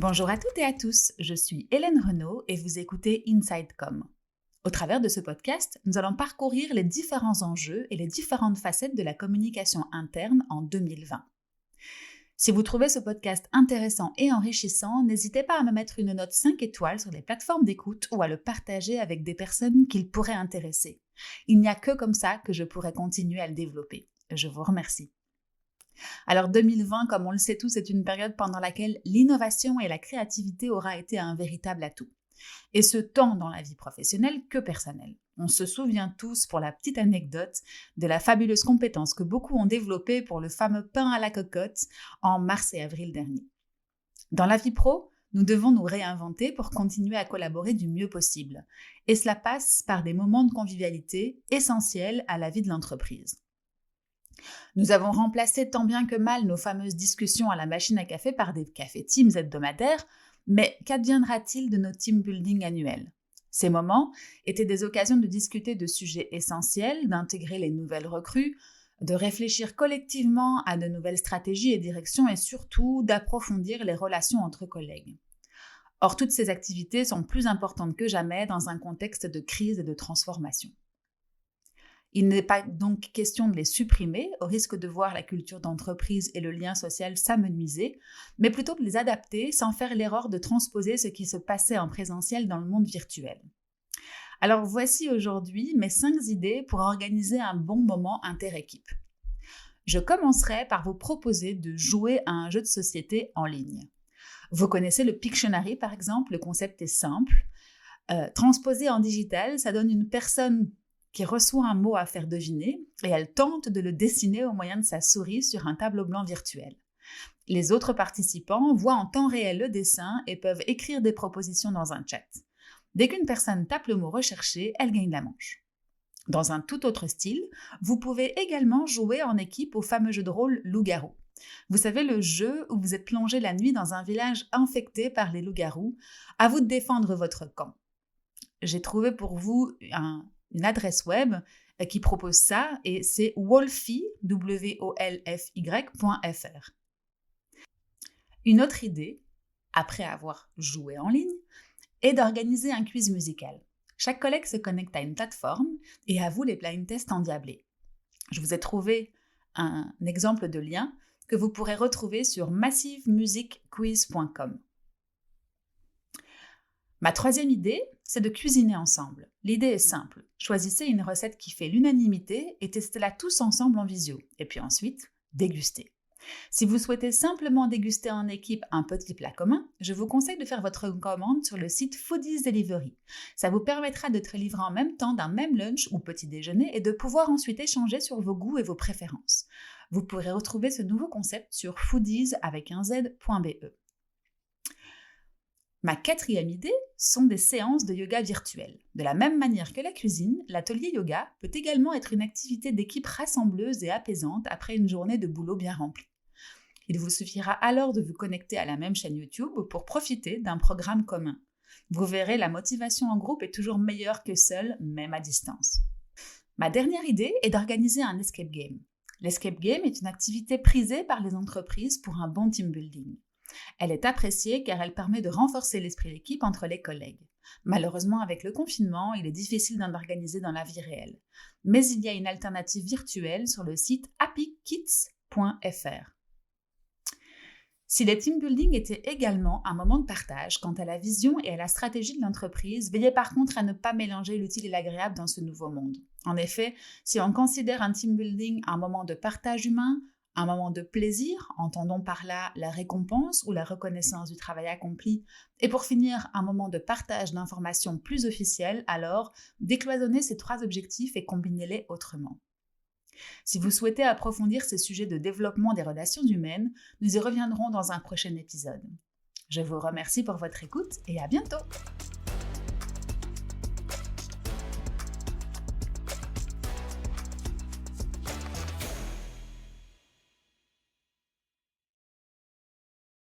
Bonjour à toutes et à tous, je suis Hélène Renaud et vous écoutez InsideCom. Au travers de ce podcast, nous allons parcourir les différents enjeux et les différentes facettes de la communication interne en 2020. Si vous trouvez ce podcast intéressant et enrichissant, n'hésitez pas à me mettre une note 5 étoiles sur les plateformes d'écoute ou à le partager avec des personnes qu'il pourrait intéresser. Il n'y a que comme ça que je pourrai continuer à le développer. Je vous remercie. Alors 2020, comme on le sait tous, est une période pendant laquelle l'innovation et la créativité aura été un véritable atout. Et ce tant dans la vie professionnelle que personnelle. On se souvient tous, pour la petite anecdote, de la fabuleuse compétence que beaucoup ont développée pour le fameux pain à la cocotte en mars et avril dernier. Dans la vie pro, nous devons nous réinventer pour continuer à collaborer du mieux possible. Et cela passe par des moments de convivialité essentiels à la vie de l'entreprise. Nous avons remplacé tant bien que mal nos fameuses discussions à la machine à café par des cafés Teams hebdomadaires, mais qu'adviendra-t-il de nos team building annuels ? Ces moments étaient des occasions de discuter de sujets essentiels, d'intégrer les nouvelles recrues, de réfléchir collectivement à de nouvelles stratégies et directions et surtout d'approfondir les relations entre collègues. Or, toutes ces activités sont plus importantes que jamais dans un contexte de crise et de transformation. Il n'est pas donc question de les supprimer, au risque de voir la culture d'entreprise et le lien social s'amenuiser, mais plutôt de les adapter sans faire l'erreur de transposer ce qui se passait en présentiel dans le monde virtuel. Alors voici aujourd'hui mes 5 idées pour organiser un bon moment inter-équipe. Je commencerai par vous proposer de jouer à un jeu de société en ligne. Vous connaissez le Pictionary par exemple, le concept est simple. Transposé en digital, ça donne une personne qui reçoit un mot à faire deviner et elle tente de le dessiner au moyen de sa souris sur un tableau blanc virtuel. Les autres participants voient en temps réel le dessin et peuvent écrire des propositions dans un chat. Dès qu'une personne tape le mot recherché, elle gagne la manche. Dans un tout autre style, vous pouvez également jouer en équipe au fameux jeu de rôle Loup-garou. Vous savez, le jeu où vous êtes plongé la nuit dans un village infecté par les loups-garous. À vous de défendre votre camp. J'ai trouvé pour vous une adresse web qui propose ça et c'est wolfy.fr. Une autre idée, après avoir joué en ligne, est d'organiser un quiz musical. Chaque collègue se connecte à une plateforme et avoue les blind tests endiablés. Je vous ai trouvé un exemple de lien que vous pourrez retrouver sur massivemusicquiz.com. Ma troisième idée, c'est de cuisiner ensemble. L'idée est simple. Choisissez une recette qui fait l'unanimité et testez-la tous ensemble en visio. Et puis ensuite, dégustez. Si vous souhaitez simplement déguster en équipe un petit plat commun, je vous conseille de faire votre commande sur le site Foodies Delivery. Ça vous permettra d'être livré en même temps d'un même lunch ou petit déjeuner et de pouvoir ensuite échanger sur vos goûts et vos préférences. Vous pourrez retrouver ce nouveau concept sur foodies.be. Ma quatrième idée sont des séances de yoga virtuelles. De la même manière que la cuisine, l'atelier yoga peut également être une activité d'équipe rassembleuse et apaisante après une journée de boulot bien remplie. Il vous suffira alors de vous connecter à la même chaîne YouTube pour profiter d'un programme commun. Vous verrez, la motivation en groupe est toujours meilleure que seule, même à distance. Ma dernière idée est d'organiser un escape game. L'escape game est une activité prisée par les entreprises pour un bon team building. Elle est appréciée car elle permet de renforcer l'esprit d'équipe entre les collègues. Malheureusement, avec le confinement, il est difficile d'en organiser dans la vie réelle. Mais il y a une alternative virtuelle sur le site happykits.fr. Si les team building étaient également un moment de partage quant à la vision et à la stratégie de l'entreprise, veillez par contre à ne pas mélanger l'utile et l'agréable dans ce nouveau monde. En effet, si on considère un team building un moment de partage humain, un moment de plaisir, entendons par là la récompense ou la reconnaissance du travail accompli, et pour finir, un moment de partage d'informations plus officielles, alors décloisonnez ces 3 objectifs et combinez-les autrement. Si vous souhaitez approfondir ces sujets de développement des relations humaines, nous y reviendrons dans un prochain épisode. Je vous remercie pour votre écoute et à bientôt!